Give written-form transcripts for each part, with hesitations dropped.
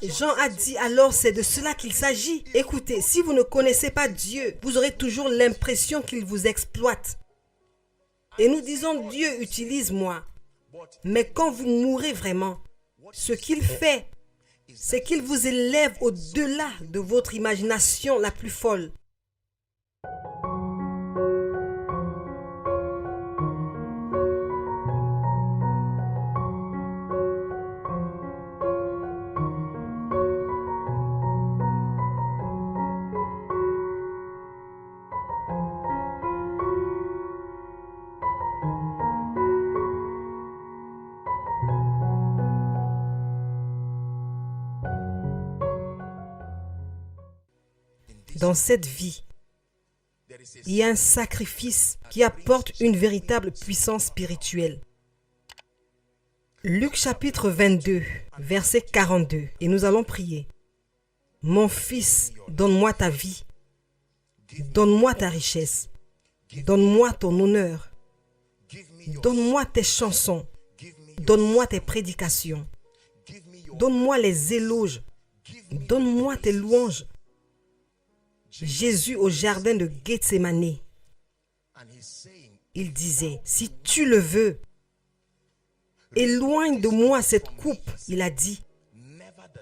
Jean a dit alors c'est de cela qu'il s'agit. Écoutez, si vous ne connaissez pas Dieu, vous aurez toujours l'impression qu'il vous exploite. Et nous disons Dieu utilise-moi. Mais quand vous mourrez vraiment, ce qu'il fait, c'est qu'il vous élève au-delà de votre imagination la plus folle. Dans cette vie, il y a un sacrifice qui apporte une véritable puissance spirituelle. Luc chapitre 22, verset 42, et nous allons prier. Mon fils, donne-moi ta vie, donne-moi ta richesse, donne-moi ton honneur, donne-moi tes chansons, donne-moi tes prédications, donne-moi les éloges, donne-moi tes louanges. Jésus au jardin de Gethsémani, il disait, si tu le veux, éloigne de moi cette coupe, il a dit,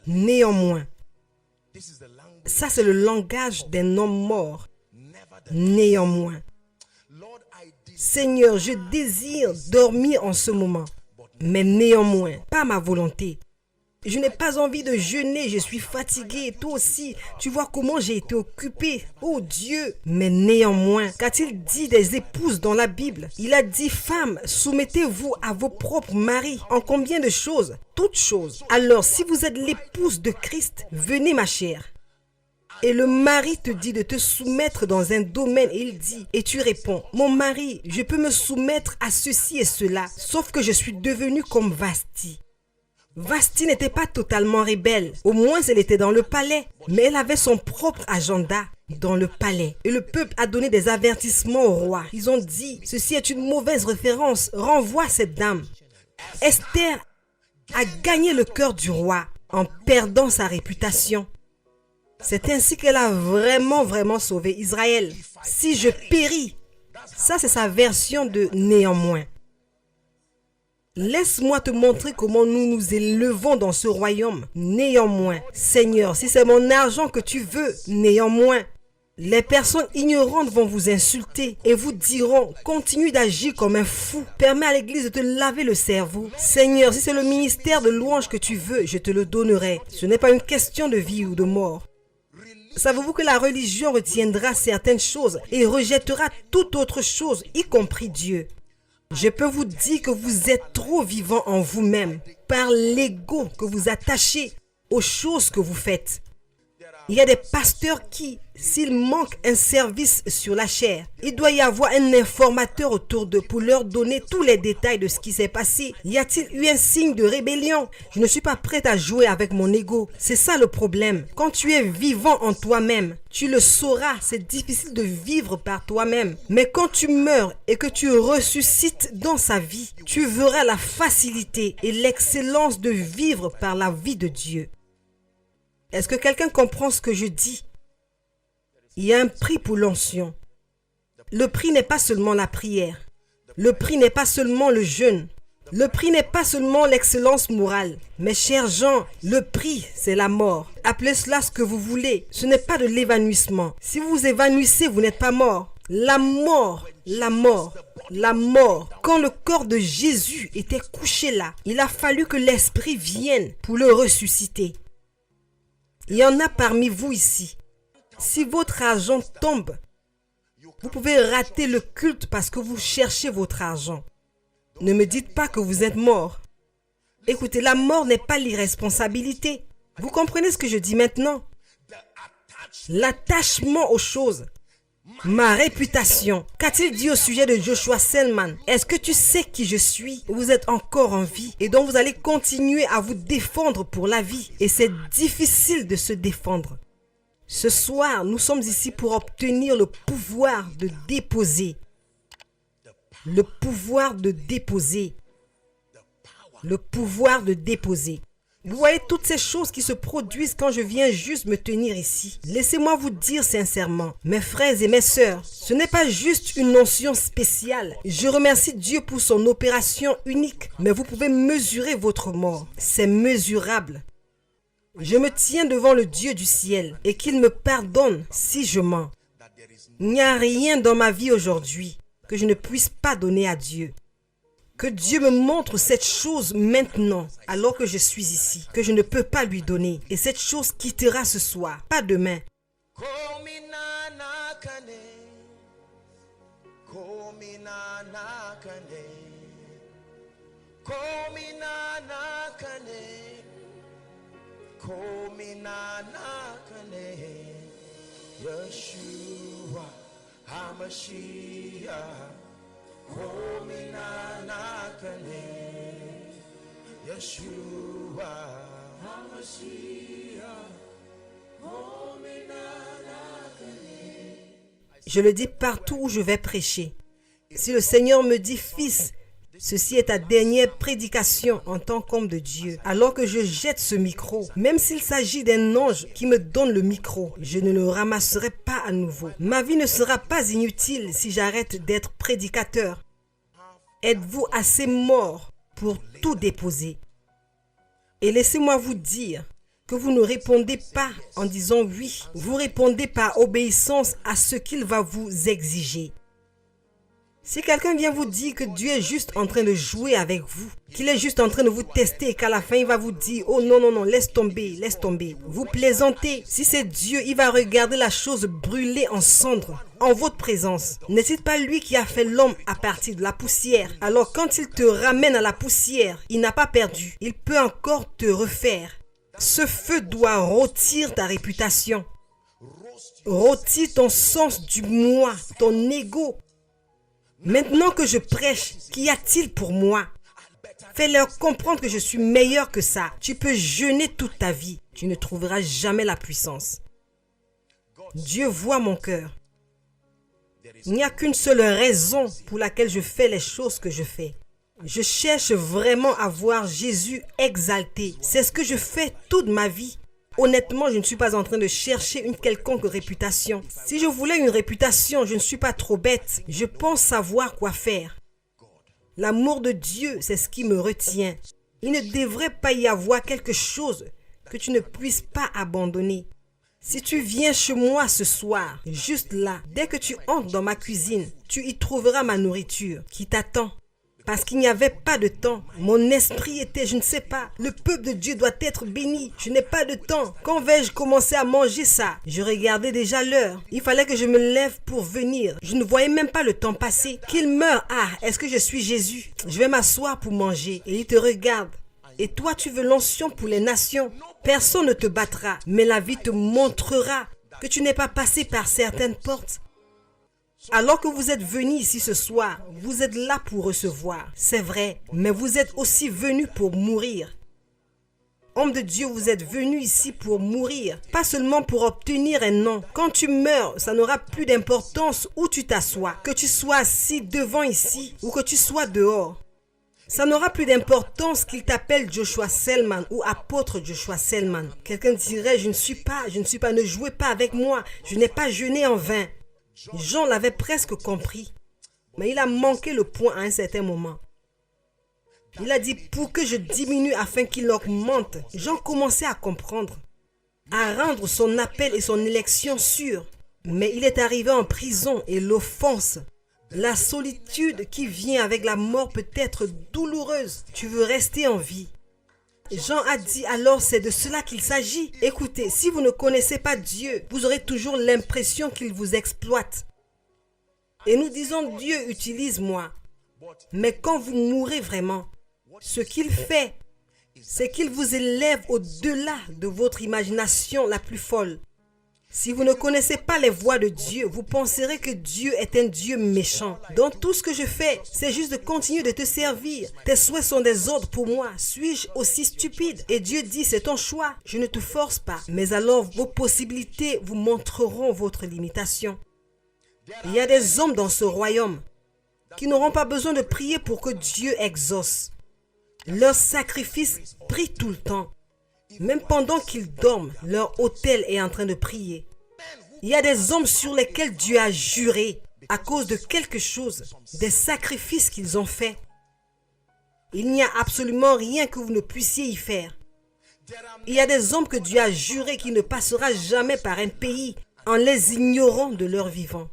néanmoins. Ça, c'est le langage d'un homme mort. Néanmoins. Seigneur, je désire dormir en ce moment, mais néanmoins, pas ma volonté. Je n'ai pas envie de jeûner, je suis fatigué, toi aussi. Tu vois comment j'ai été occupé. Oh Dieu! Mais néanmoins, qu'a-t-il dit des épouses dans la Bible? Il a dit, femmes, soumettez-vous à vos propres maris. En combien de choses? Toutes choses. Alors, si vous êtes l'épouse de Christ, venez ma chère. Et le mari te dit de te soumettre dans un domaine et il dit, et tu réponds, mon mari, je peux me soumettre à ceci et cela, sauf que je suis devenue comme Vasti. Vasti n'était pas totalement rebelle, au moins elle était dans le palais, mais elle avait son propre agenda dans le palais. Et le peuple a donné des avertissements au roi. Ils ont dit, ceci est une mauvaise référence, renvoie cette dame. Esther a gagné le cœur du roi en perdant sa réputation. C'est ainsi qu'elle a vraiment sauvé Israël. Si je péris, ça c'est sa version de néanmoins. Laisse-moi te montrer comment nous nous élevons dans ce royaume. Néanmoins, Seigneur, si c'est mon argent que tu veux, néanmoins. Les personnes ignorantes vont vous insulter et vous diront, continue d'agir comme un fou. Permets à l'église de te laver le cerveau. Seigneur, si c'est le ministère de louange que tu veux, je te le donnerai. Ce n'est pas une question de vie ou de mort. Savez-vous que la religion retiendra certaines choses et rejettera toute autre chose, y compris Dieu? Je peux vous dire que vous êtes trop vivant en vous-même par l'ego que vous attachez aux choses que vous faites. Il y a des pasteurs qui, s'il manque un service sur la chair, il doit y avoir un informateur autour d'eux pour leur donner tous les détails de ce qui s'est passé. Y a-t-il eu un signe de rébellion? Je ne suis pas prête à jouer avec mon ego. C'est ça le problème. Quand tu es vivant en toi-même, tu le sauras, c'est difficile de vivre par toi-même. Mais quand tu meurs et que tu ressuscites dans sa vie, tu verras la facilité et l'excellence de vivre par la vie de Dieu. Est-ce que quelqu'un comprend ce que je dis? Il y a un prix pour l'onction. Le prix n'est pas seulement la prière. Le prix n'est pas seulement le jeûne. Le prix n'est pas seulement l'excellence morale. Mes chers gens, le prix, c'est la mort. Appelez cela ce que vous voulez. Ce n'est pas de l'évanouissement. Si vous vous évanouissez, vous n'êtes pas mort. La mort, la mort, la mort. Quand le corps de Jésus était couché là, il a fallu que l'Esprit vienne pour le ressusciter. Il y en a parmi vous ici. Si votre argent tombe, vous pouvez rater le culte parce que vous cherchez votre argent. Ne me dites pas que vous êtes mort. Écoutez, la mort n'est pas l'irresponsabilité. Vous comprenez ce que je dis maintenant? L'attachement aux choses. Ma réputation. Qu'a-t-il dit au sujet de Joshua Selman? Est-ce que tu sais qui je suis? Vous êtes encore en vie et donc vous allez continuer à vous défendre pour la vie. Et c'est difficile de se défendre. Ce soir, nous sommes ici pour obtenir le pouvoir de déposer. Le pouvoir de déposer. Le pouvoir de déposer. Vous voyez toutes ces choses qui se produisent quand je viens juste me tenir ici. Laissez-moi vous dire sincèrement, mes frères et mes sœurs, ce n'est pas juste une notion spéciale. Je remercie Dieu pour son opération unique, mais vous pouvez mesurer votre mort. C'est mesurable. Je me tiens devant le Dieu du ciel et qu'il me pardonne si je mens. Il n'y a rien dans ma vie aujourd'hui que je ne puisse pas donner à Dieu. Que Dieu me montre cette chose maintenant, alors que je suis ici, que je ne peux pas lui donner. Et cette chose quittera ce soir, pas demain. Yeshua HaMashiach, Komina Nakane, Yeshua HaMashiach, Komina Nakane. Je le dis partout où je vais prêcher. Si le Seigneur me dit, fils, ceci est ta dernière prédication en tant qu'homme de Dieu. Alors que je jette ce micro, même s'il s'agit d'un ange qui me donne le micro, je ne le ramasserai pas à nouveau. Ma vie ne sera pas inutile si j'arrête d'être prédicateur. Êtes-vous assez mort pour tout déposer? Et laissez-moi vous dire que vous ne répondez pas en disant oui. Vous répondez par obéissance à ce qu'il va vous exiger. Si quelqu'un vient vous dire que Dieu est juste en train de jouer avec vous, qu'il est juste en train de vous tester et qu'à la fin il va vous dire « Oh non, non, non, laisse tomber, laisse tomber ». Vous plaisantez. Si c'est Dieu, il va regarder la chose brûler en cendres en votre présence. N'est-il pas lui qui a fait l'homme à partir de la poussière? Alors quand il te ramène à la poussière, il n'a pas perdu. Il peut encore te refaire. Ce feu doit rôtir ta réputation. Rôtir ton sens du moi, ton ego. Maintenant que je prêche, qu'y a-t-il pour moi? Fais-leur comprendre que je suis meilleur que ça. Tu peux jeûner toute ta vie. Tu ne trouveras jamais la puissance. Dieu voit mon cœur. Il n'y a qu'une seule raison pour laquelle je fais les choses que je fais. Je cherche vraiment à voir Jésus exalté. C'est ce que je fais toute ma vie. Honnêtement, je ne suis pas en train de chercher une quelconque réputation. Si je voulais une réputation, je ne suis pas trop bête. Je pense savoir quoi faire. L'amour de Dieu, c'est ce qui me retient. Il ne devrait pas y avoir quelque chose que tu ne puisses pas abandonner. Si tu viens chez moi ce soir, juste là, dès que tu entres dans ma cuisine, tu y trouveras ma nourriture qui t'attend. Parce qu'il n'y avait pas de temps. Mon esprit était, je ne sais pas. Le peuple de Dieu doit être béni. Je n'ai pas de temps. Quand vais-je commencer à manger ça? Je regardais déjà l'heure. Il fallait que je me lève pour venir. Je ne voyais même pas le temps passer. Qu'il meure. Ah, est-ce que je suis Jésus? Je vais m'asseoir pour manger. Et il te regarde. Et toi, tu veux l'onction pour les nations. Personne ne te battra. Mais la vie te montrera que tu n'es pas passé par certaines portes. Alors que vous êtes venus ici ce soir, vous êtes là pour recevoir, c'est vrai, mais vous êtes aussi venus pour mourir. Homme de Dieu, vous êtes venus ici pour mourir, pas seulement pour obtenir un nom. Quand tu meurs, ça n'aura plus d'importance où tu t'assois, que tu sois assis devant ici ou que tu sois dehors. Ça n'aura plus d'importance qu'il t'appelle Joshua Selman ou apôtre Joshua Selman. Quelqu'un dirait, je ne suis pas, ne jouez pas avec moi, je n'ai pas jeûné en vain. Jean l'avait presque compris, mais il a manqué le point à un certain moment. Il a dit pour que je diminue afin qu'il augmente. Jean commençait à comprendre, à rendre son appel et son élection sûrs. Mais il est arrivé en prison et l'offense, la solitude qui vient avec la mort peut être douloureuse. Tu veux rester en vie. Jean a dit alors c'est de cela qu'il s'agit. Écoutez, si vous ne connaissez pas Dieu, vous aurez toujours l'impression qu'il vous exploite. Et nous disons Dieu utilise-moi. Mais quand vous mourrez vraiment, ce qu'il fait, c'est qu'il vous élève au-delà de votre imagination la plus folle. Si vous ne connaissez pas les voies de Dieu, vous penserez que Dieu est un Dieu méchant. Donc tout ce que je fais, c'est juste de continuer de te servir. Tes souhaits sont des ordres pour moi. Suis-je aussi stupide? Et Dieu dit, c'est ton choix. Je ne te force pas. Mais alors vos possibilités vous montreront votre limitation. Il y a des hommes dans ce royaume qui n'auront pas besoin de prier pour que Dieu exauce. Leur sacrifice prie tout le temps. Même pendant qu'ils dorment, leur autel est en train de prier. Il y a des hommes sur lesquels Dieu a juré à cause de quelque chose, des sacrifices qu'ils ont faits. Il n'y a absolument rien que vous ne puissiez y faire. Il y a des hommes que Dieu a juré qu'il ne passera jamais par un pays en les ignorant de leur vivant.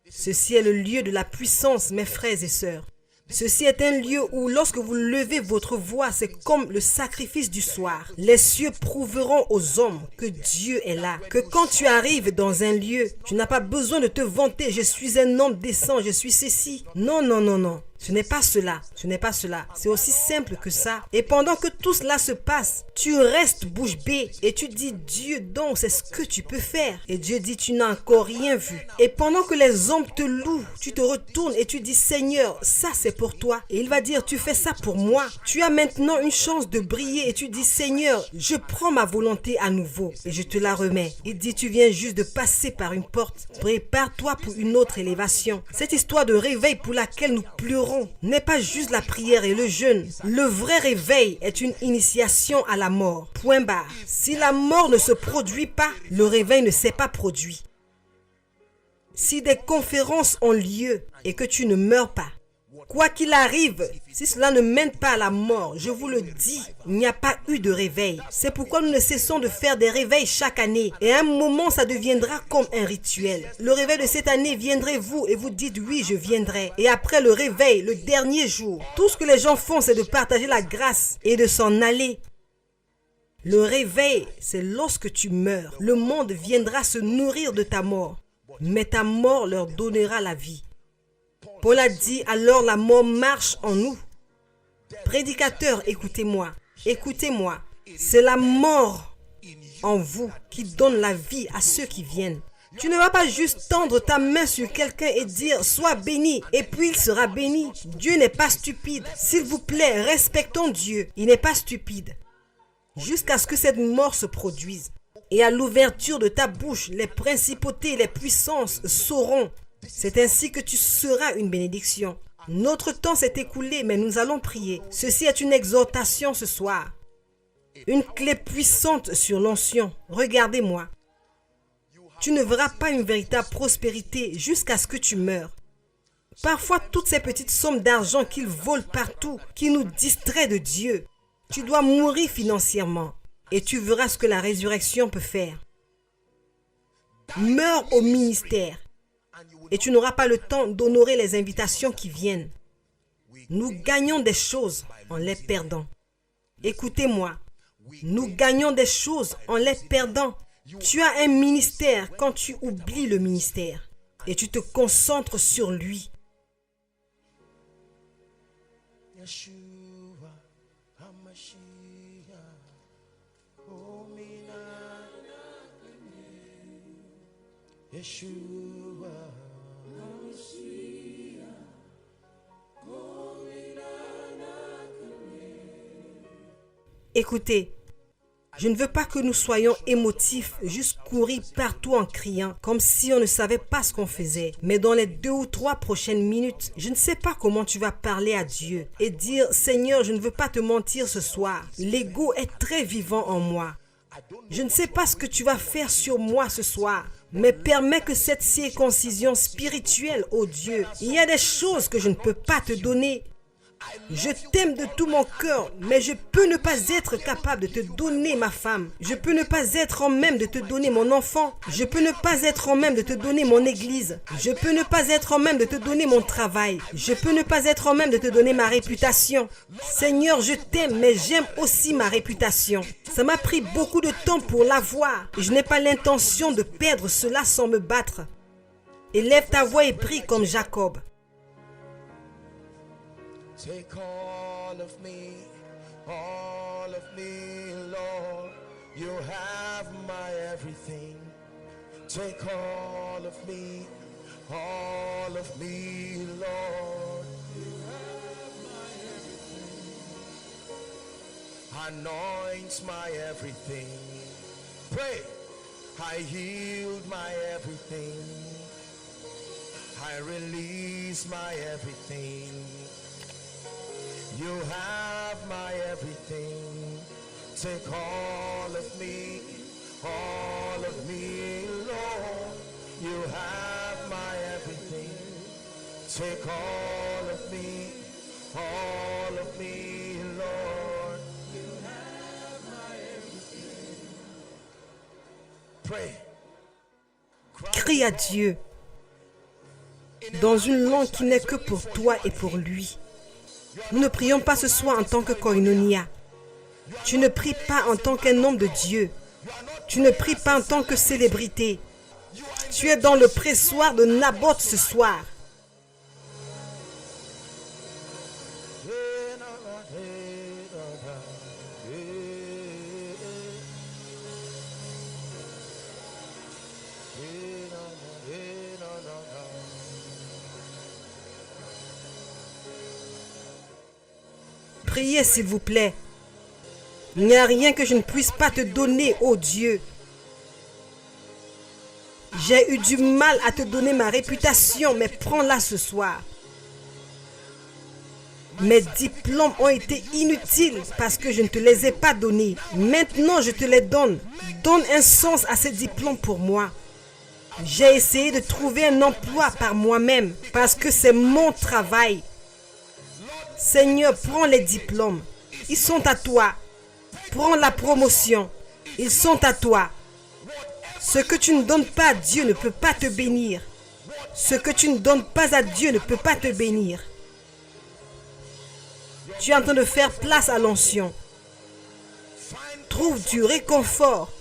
Ceci est le lieu de la puissance, mes frères et sœurs. Ceci est un lieu où lorsque vous levez votre voix, c'est comme le sacrifice du soir. Les cieux prouveront aux hommes que Dieu est là. Que quand tu arrives dans un lieu, tu n'as pas besoin de te vanter. Je suis un homme décent, je suis ceci. Non, non, non, non. Ce n'est pas cela, ce n'est pas cela. C'est aussi simple que ça. Et pendant que tout cela se passe, tu restes bouche bée et tu dis, Dieu, donc c'est ce que tu peux faire. Et Dieu dit, tu n'as encore rien vu. Et pendant que les hommes te louent, tu te retournes et tu dis, Seigneur, ça c'est pour toi. Et il va dire, tu fais ça pour moi. Tu as maintenant une chance de briller et tu dis, Seigneur, je prends ma volonté à nouveau et je te la remets. Il dit, tu viens juste de passer par une porte. Prépare-toi pour une autre élévation. Cette histoire de réveil pour laquelle nous pleurons n'est pas juste la prière et le jeûne. Le vrai réveil est une initiation à la mort. Point barre. Si la mort ne se produit pas, le réveil ne s'est pas produit. Si des conférences ont lieu et que tu ne meurs pas, quoi qu'il arrive, si cela ne mène pas à la mort, je vous le dis, il n'y a pas eu de réveil. C'est pourquoi nous ne cessons de faire des réveils chaque année. Et à un moment, ça deviendra comme un rituel. Le réveil de cette année, viendrez-vous et vous dites oui, je viendrai. Et après le réveil, le dernier jour, tout ce que les gens font, c'est de partager la grâce et de s'en aller. Le réveil, c'est lorsque tu meurs. Le monde viendra se nourrir de ta mort. Mais ta mort leur donnera la vie. Paul a dit, alors la mort marche en nous. Prédicateurs, écoutez-moi, écoutez-moi. C'est la mort en vous qui donne la vie à ceux qui viennent. Tu ne vas pas juste tendre ta main sur quelqu'un et dire, sois béni, et puis il sera béni. Dieu n'est pas stupide. S'il vous plaît, respectons Dieu. Il n'est pas stupide. Jusqu'à ce que cette mort se produise. Et à l'ouverture de ta bouche, les principautés, les puissances sauront. C'est ainsi que tu seras une bénédiction. Notre temps s'est écoulé, mais nous allons prier. Ceci est une exhortation ce soir. Une clé puissante sur l'onction. Regardez-moi. Tu ne verras pas une véritable prospérité jusqu'à ce que tu meurs. Parfois, toutes ces petites sommes d'argent qu'ils volent partout, qui nous distraient de Dieu. Tu dois mourir financièrement et tu verras ce que la résurrection peut faire. Meurs au ministère. Et tu n'auras pas le temps d'honorer les invitations qui viennent. Nous gagnons des choses en les perdant. Écoutez-moi, nous gagnons des choses en les perdant. Tu as un ministère quand tu oublies le ministère et tu te concentres sur lui. Yeshua, HaMashiach, Omina, Yeshua. Écoutez, je ne veux pas que nous soyons émotifs, juste courir partout en criant, comme si on ne savait pas ce qu'on faisait. Mais dans les 2 ou 3 prochaines minutes, je ne sais pas comment tu vas parler à Dieu et dire, Seigneur, je ne veux pas te mentir ce soir. L'ego est très vivant en moi. Je ne sais pas ce que tu vas faire sur moi ce soir, mais permets que cette circoncision spirituelle, oh Dieu, il y a des choses que je ne peux pas te donner. Je t'aime de tout mon cœur, mais je peux ne pas être capable de te donner ma femme. Je peux ne pas être en même de te donner mon enfant. Je peux ne pas être en même de te donner mon église. Je peux ne pas être en même de te donner mon travail. Je peux ne pas être en même de te donner ma réputation. Seigneur, je t'aime, mais j'aime aussi ma réputation. Ça m'a pris beaucoup de temps pour l'avoir. Et je n'ai pas l'intention de perdre cela sans me battre. Élève ta voix et prie comme Jacob. Take all of me, Lord. You have my everything. Take all of me, Lord. Anoint my everything. Pray. I yield my everything. I release my everything. You have my everything. Take all of me, Lord. You have my everything. Take all of me, Lord. You have my everything. Pray. Crie à Dieu dans une langue qui n'est que pour toi et pour lui. Nous ne prions pas ce soir en tant que koinonia. Tu ne pries pas en tant qu'un homme de Dieu. Tu ne pries pas en tant que célébrité. Tu es dans le pressoir de Naboth ce soir. Priez s'il vous plaît. Il n'y a rien que je ne puisse pas te donner, ô Dieu. J'ai eu du mal à te donner ma réputation, mais prends-la ce soir. Mes diplômes ont été inutiles parce que je ne te les ai pas donnés. Maintenant, je te les donne. Donne un sens à ces diplômes pour moi. J'ai essayé de trouver un emploi par moi-même parce que c'est mon travail. Seigneur, prends les diplômes. Ils sont à toi. Prends la promotion. Ils sont à toi. Ce que tu ne donnes pas à Dieu ne peut pas te bénir. Ce que tu ne donnes pas à Dieu ne peut pas te bénir. Tu es en train de faire place à l'onction. Trouve du réconfort.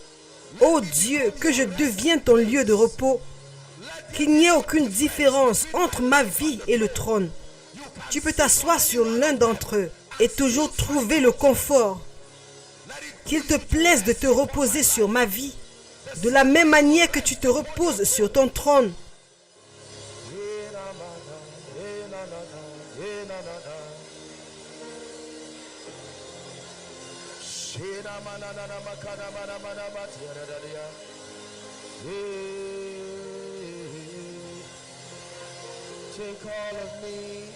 Ô Dieu, que je devienne ton lieu de repos. Qu'il n'y ait aucune différence entre ma vie et le trône. Tu peux t'asseoir sur l'un d'entre eux et toujours trouver le confort. Qu'il te plaise de te reposer sur ma vie, de la même manière que tu te reposes sur ton trône. Take all of me,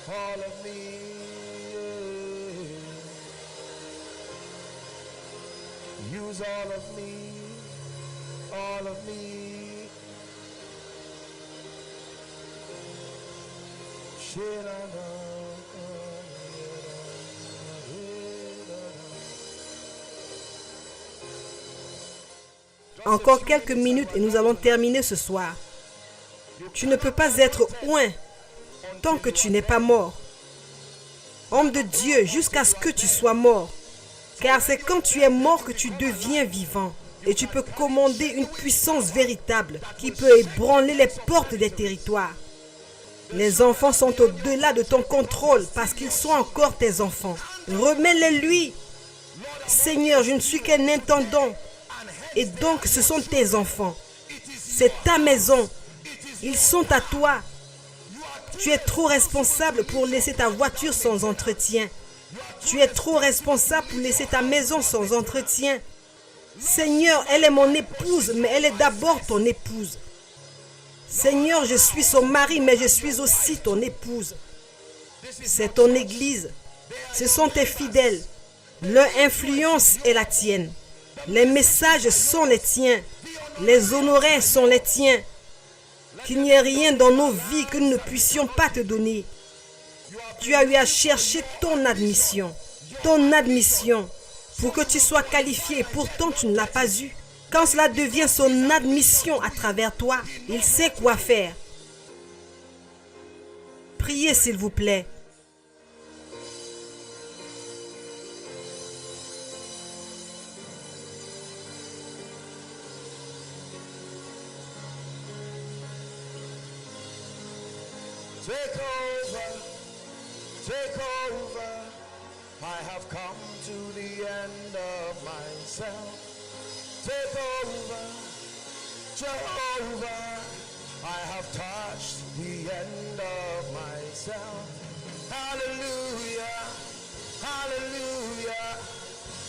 all of me. Use all of me, all of me. Encore quelques minutes et nous allons terminer ce soir. Tu ne peux pas être oint tant que tu n'es pas mort. Homme de Dieu, jusqu'à ce que tu sois mort. Car c'est quand tu es mort que tu deviens vivant. Et tu peux commander une puissance véritable qui peut ébranler les portes des territoires. Les enfants sont au-delà de ton contrôle parce qu'ils sont encore tes enfants. Remets-les lui. Seigneur, je ne suis qu'un intendant. Et donc ce sont tes enfants. C'est ta maison. Ils sont à toi. Tu es trop responsable pour laisser ta voiture sans entretien. Tu es trop responsable pour laisser ta maison sans entretien. Seigneur, elle est mon épouse, mais elle est d'abord ton épouse. Seigneur, je suis son mari, mais je suis aussi ton épouse. C'est ton église. Ce sont tes fidèles. Leur influence est la tienne. Les messages sont les tiens. Les honoraires sont les tiens. Qu'il n'y ait rien dans nos vies que nous ne puissions pas te donner. Tu as eu à chercher ton admission pour que tu sois qualifié et pourtant tu ne l'as pas eu. Quand cela devient son admission à travers toi, il sait quoi faire. Priez s'il vous plaît. Take over, take over. I have come to the end of myself. Take over, Jehovah. I have touched the end of myself. Hallelujah, hallelujah.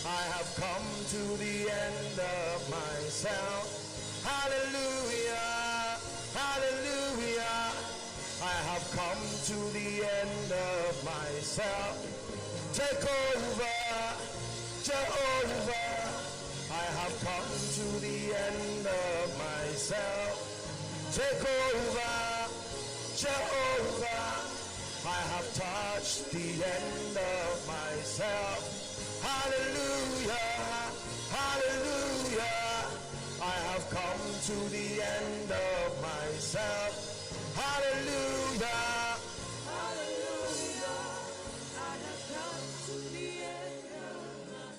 I have come to the end of myself. Hallelujah, hallelujah. I have come to the end of myself. Take over, Jehovah, I have come to the end of myself. Take over, Jehovah, I have touched the end of myself. Hallelujah, hallelujah, I have come to the end of myself. Hallelujah, hallelujah, I have come to the end of myself.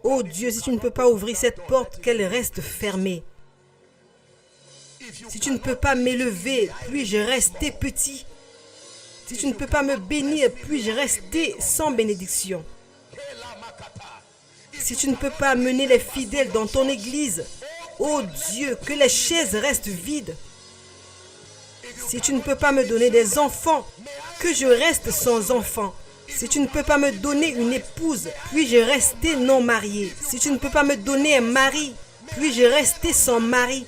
Oh Dieu, si tu ne peux pas ouvrir cette porte, qu'elle reste fermée. Si tu ne peux pas m'élever, puis-je rester petit? Si tu ne peux pas me bénir, puis-je rester sans bénédiction? Si tu ne peux pas mener les fidèles dans ton église, oh Dieu, que les chaises restent vides. Si tu ne peux pas me donner des enfants, que je reste sans enfants. Si tu ne peux pas me donner une épouse, puis-je rester non marié. Si tu ne peux pas me donner un mari, puis-je rester sans mari.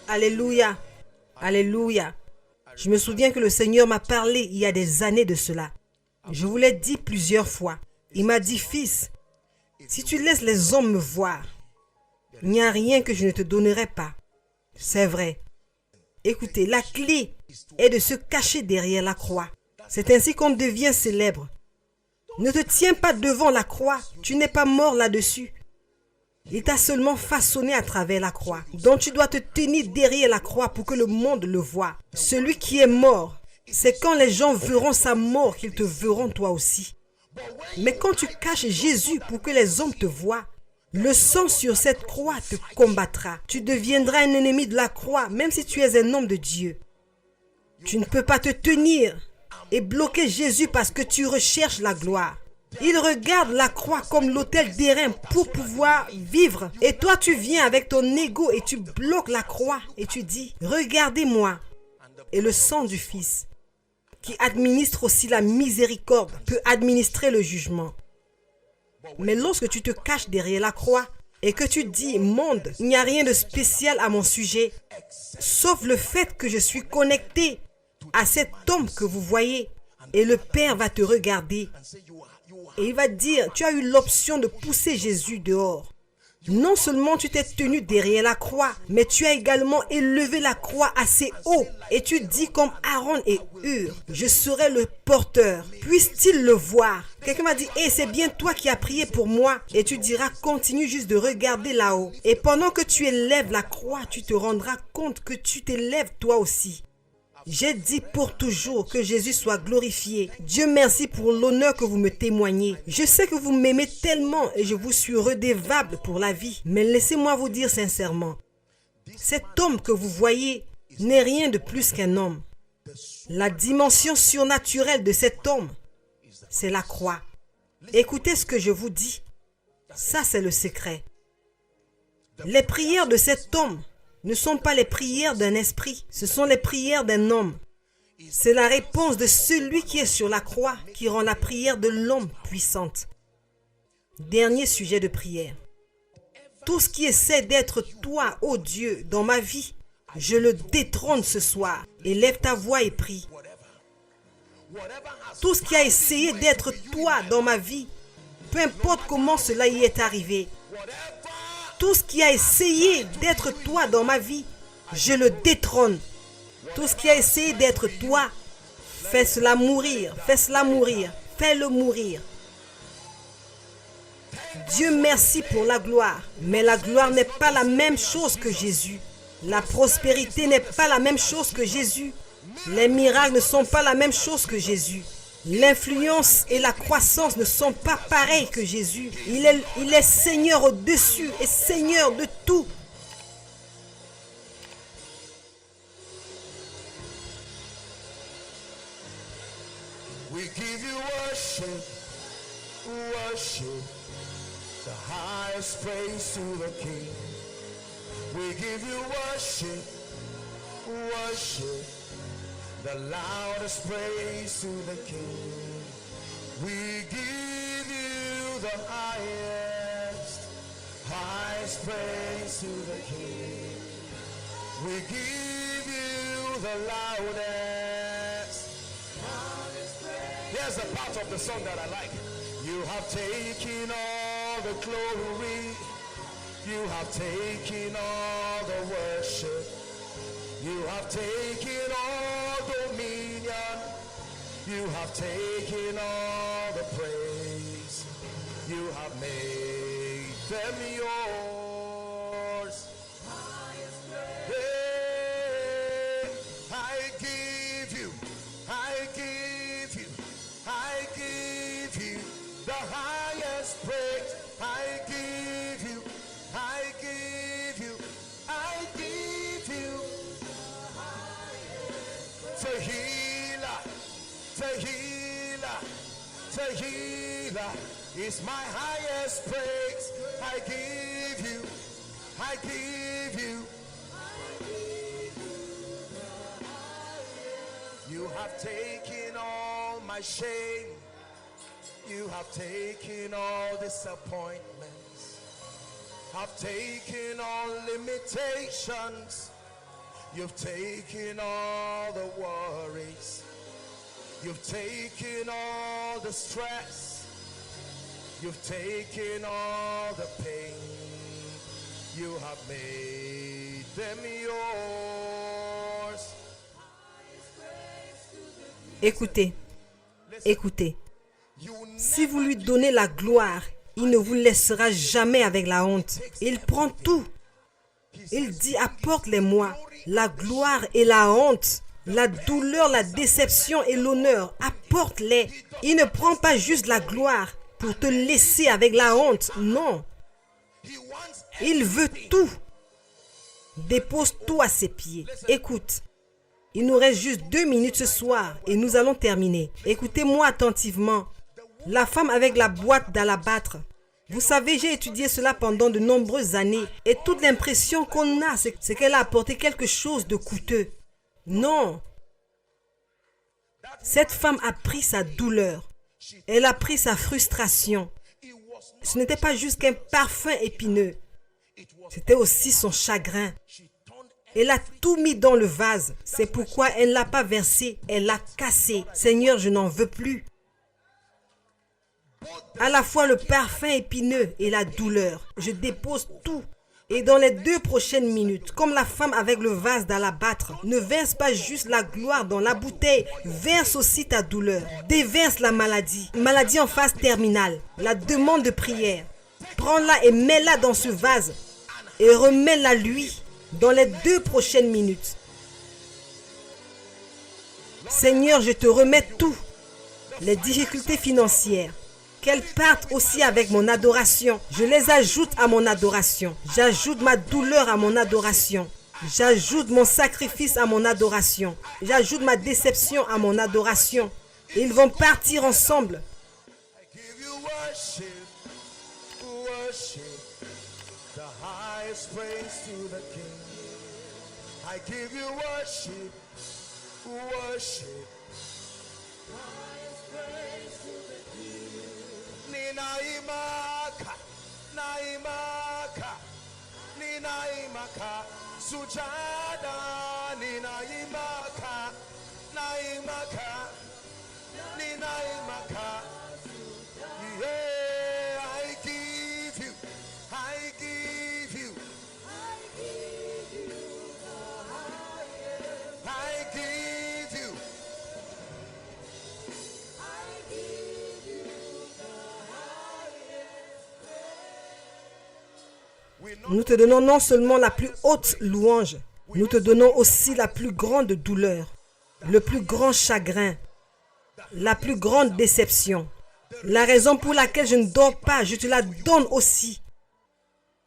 Alléluia, alléluia. Je me souviens que le Seigneur m'a parlé il y a des années de cela. Je vous l'ai dit plusieurs fois. Il m'a dit, fils, si tu laisses les hommes me voir, il n'y a rien que je ne te donnerai pas. C'est vrai. Écoutez, la clé est de se cacher derrière la croix. C'est ainsi qu'on devient célèbre. Ne te tiens pas devant la croix, tu n'es pas mort là-dessus. Il t'a seulement façonné à travers la croix. Donc tu dois te tenir derrière la croix pour que le monde le voie. Celui qui est mort, c'est quand les gens verront sa mort qu'ils te verront toi aussi. Mais quand tu caches Jésus pour que les hommes te voient, le sang sur cette croix te combattra. Tu deviendras un ennemi de la croix, même si tu es un homme de Dieu. Tu ne peux pas te tenir et bloquer Jésus parce que tu recherches la gloire. Il regarde la croix comme l'autel d'airain pour pouvoir vivre. Et toi, tu viens avec ton ego et tu bloques la croix et tu dis, regardez-moi. Et le sang du Fils, qui administre aussi la miséricorde, peut administrer le jugement. Mais lorsque tu te caches derrière la croix et que tu dis, monde, il n'y a rien de spécial à mon sujet, sauf le fait que je suis connecté à cet homme que vous voyez. Et le Père va te regarder. Et il va dire, tu as eu l'option de pousser Jésus dehors. Non seulement tu t'es tenu derrière la croix, mais tu as également élevé la croix assez haut. Et tu dis comme Aaron et Hur, je serai le porteur. Puisse-t-il le voir? Quelqu'un m'a dit, c'est bien toi qui as prié pour moi. Et tu diras, continue juste de regarder là-haut. Et pendant que tu élèves la croix, tu te rendras compte que tu t'élèves toi aussi. J'ai dit pour toujours que Jésus soit glorifié. Dieu merci pour l'honneur que vous me témoignez. Je sais que vous m'aimez tellement et je vous suis redevable pour la vie. Mais laissez-moi vous dire sincèrement, cet homme que vous voyez n'est rien de plus qu'un homme. La dimension surnaturelle de cet homme, c'est la croix. Écoutez ce que je vous dis. Ça, c'est le secret. Les prières de cet homme ne sont pas les prières d'un esprit, ce sont les prières d'un homme. C'est la réponse de celui qui est sur la croix qui rend la prière de l'homme puissante. Dernier sujet de prière. Tout ce qui essaie d'être toi, ô Dieu, dans ma vie, je le détrône ce soir. Élève ta voix et prie. Tout ce qui a essayé d'être toi dans ma vie, peu importe comment cela y est arrivé, tout ce qui a essayé d'être toi dans ma vie, je le détrône. Tout ce qui a essayé d'être toi, fais cela mourir, fais-le mourir. Dieu merci pour la gloire, mais la gloire n'est pas la même chose que Jésus. La prospérité n'est pas la même chose que Jésus. Les miracles ne sont pas la même chose que Jésus. L'influence et la croissance ne sont pas pareils que Jésus. Il est Seigneur au-dessus et Seigneur de tout. Worship, the highest praise to the King. We give you worship, worship, the loudest praise to the King. We give you the highest, highest praise to the King. We give you the loudest. Here's a part of the song that I like. You have taken all the glory. You have taken all the worship. You have taken all dominion. You have taken all the praise. You have made them yours. Hey, I give you the highest praise. I give you Tehillah is my highest praise. I give you. You have taken all my shame. You have taken all disappointments. Have taken all limitations. You've taken all the worries. You've taken all the stress. You've taken all the pain. You have made them yours. Écoutez, écoutez. Si vous lui donnez la gloire, il ne vous laissera jamais avec la honte. Il prend tout. Il dit, apporte-les-moi, la gloire et la honte, la douleur, la déception et l'honneur, apporte-les. Il ne prend pas juste la gloire pour te laisser avec la honte, non. Il veut tout. Dépose tout à ses pieds. Écoute, il nous reste juste 2 minutes ce soir et nous allons terminer. Écoutez-moi attentivement. La femme avec la boîte d'alabâtre. Vous savez, j'ai étudié cela pendant de nombreuses années et toute l'impression qu'on a, c'est qu'elle a apporté quelque chose de coûteux. Non. Cette femme a pris sa douleur. Elle a pris sa frustration. Ce n'était pas juste qu'un parfum épineux. C'était aussi son chagrin. Elle a tout mis dans le vase. C'est pourquoi elle ne l'a pas versé. Elle l'a cassé. Seigneur, je n'en veux plus. À la fois le parfum épineux et la douleur. Je dépose tout. Et dans les 2 prochaines minutes, comme la femme avec le vase d'alabâtre, ne verse pas juste la gloire dans la bouteille, verse aussi ta douleur. Déverse la maladie en phase terminale, la demande de prière. Prends-la et mets-la dans ce vase et remets-la lui dans les 2 prochaines minutes. Seigneur, je te remets tout, les difficultés financières. Qu'elles partent aussi avec mon adoration. Je les ajoute à mon adoration. J'ajoute ma douleur à mon adoration. J'ajoute mon sacrifice à mon adoration. J'ajoute ma déception à mon adoration. Ils vont partir ensemble. Ninaimaka, Sujada, Ninaimaka, Ninaimaka. Yeah, I give you. Nous te donnons non seulement la plus haute louange, nous te donnons aussi la plus grande douleur, le plus grand chagrin, la plus grande déception. La raison pour laquelle je ne dors pas, je te la donne aussi.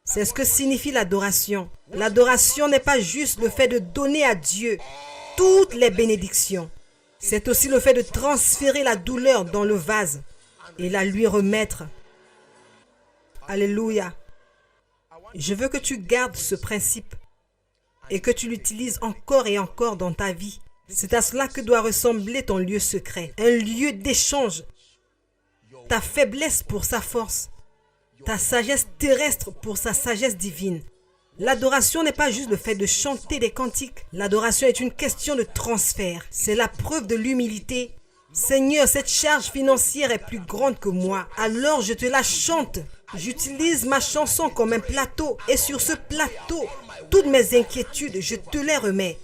C'est ce que signifie l'adoration. L'adoration n'est pas juste le fait de donner à Dieu toutes les bénédictions. C'est aussi le fait de transférer la douleur dans le vase et la lui remettre. Alléluia. Je veux que tu gardes ce principe et que tu l'utilises encore et encore dans ta vie. C'est à cela que doit ressembler ton lieu secret. Un lieu d'échange. Ta faiblesse pour sa force. Ta sagesse terrestre pour sa sagesse divine. L'adoration n'est pas juste le fait de chanter des cantiques. L'adoration est une question de transfert. C'est la preuve de l'humilité. Seigneur, cette charge financière est plus grande que moi. Alors je te la chante. J'utilise ma chanson comme un plateau. Et sur ce plateau, toutes mes inquiétudes, je te les remets.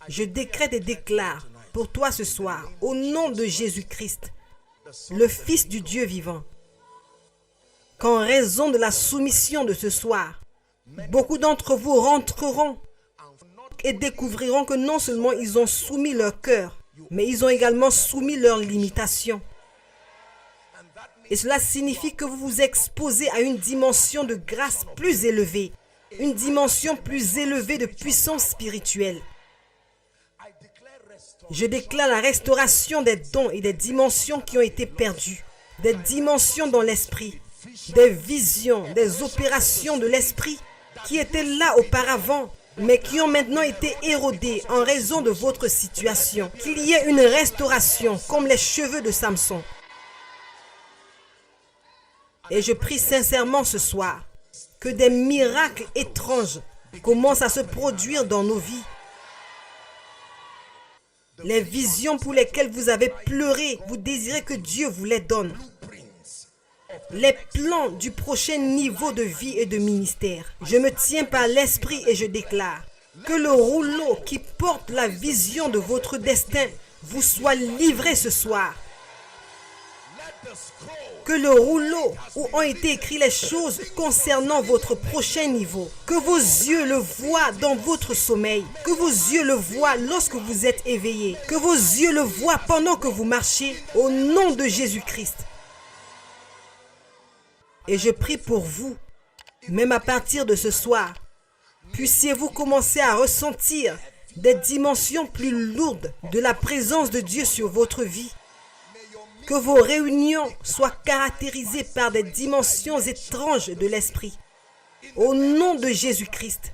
Je décrète et déclare pour toi ce soir, au nom de Jésus-Christ, le Fils du Dieu vivant, qu'en raison de la soumission de ce soir, beaucoup d'entre vous rentreront et découvriront que non seulement ils ont soumis leur cœur, mais ils ont également soumis leurs limitations. Et cela signifie que vous vous exposez à une dimension de grâce plus élevée, une dimension plus élevée de puissance spirituelle. Je déclare la restauration des dons et des dimensions qui ont été perdues, des dimensions dans l'esprit, des visions, des opérations de l'esprit qui étaient là auparavant, mais qui ont maintenant été érodées en raison de votre situation. Qu'il y ait une restauration comme les cheveux de Samson. Et je prie sincèrement ce soir que des miracles étranges commencent à se produire dans nos vies. Les visions pour lesquelles vous avez pleuré, vous désirez que Dieu vous les donne. Les plans du prochain niveau de vie et de ministère. Je me tiens par l'esprit et je déclare que le rouleau qui porte la vision de votre destin vous soit livré ce soir. Que le rouleau où ont été écrites les choses concernant votre prochain niveau, que vos yeux le voient dans votre sommeil, que vos yeux le voient lorsque vous êtes éveillé, que vos yeux le voient pendant que vous marchez, au nom de Jésus-Christ. Et je prie pour vous, même à partir de ce soir, puissiez-vous commencer à ressentir des dimensions plus lourdes de la présence de Dieu sur votre vie. Que vos réunions soient caractérisées par des dimensions étranges de l'esprit. Au nom de Jésus-Christ.